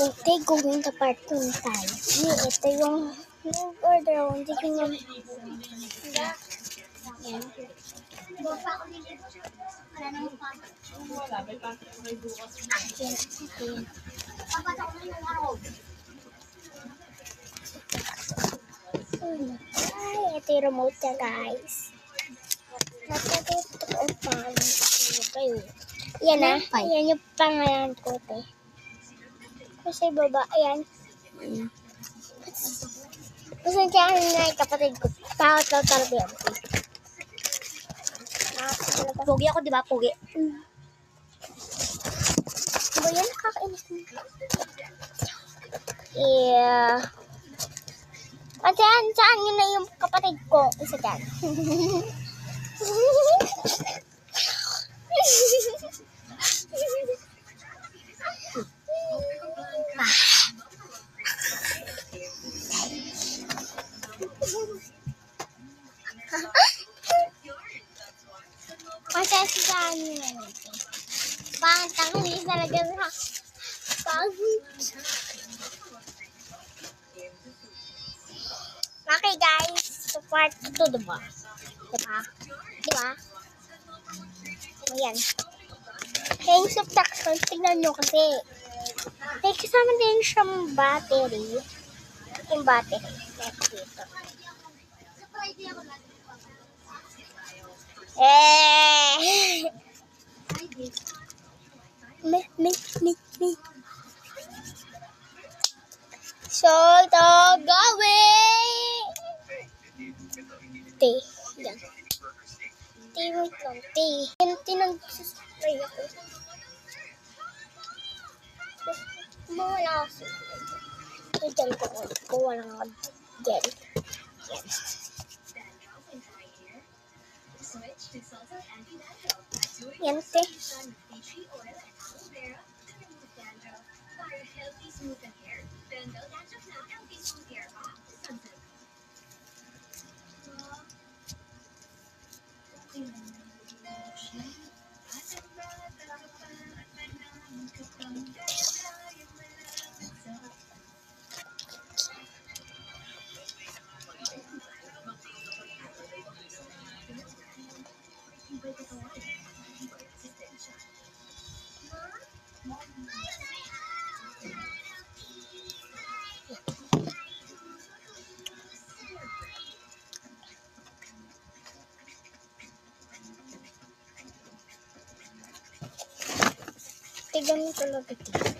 Okay, going to part 2 tayo. Ito yung order ko. Hindi ko yung... Yan. Ay, ito yung remote niya, guys. Napatutok ang pangalan. Yan na. Ayan yung pangalan ko, te. Kasi baba, ayan. Kasi siya na kapatid ko. Takot daw talaga yan. Pogi ako, di ba? Pogi. Ba yan? Nakakainis mo. Yeah. At saan yun na yung kapatid ko? Isa dyan. Kasi saan yun na natin. Pangit ang hindi talaga na. Pangit. Okay guys, so part 2 diba? Diba? Ayan. Kaya yung subtraction, tignan nyo kasi. May kasama din siyang battery. Yung battery. Dito. Me. So, ito, gawin! Tea. Yan. Tea, wait lang. Tea. Yung tinag-spray ako. Mawala kasi. Ito dyan ko. Walang gel. Yan. Yan, te. Tignan mo talaga dito.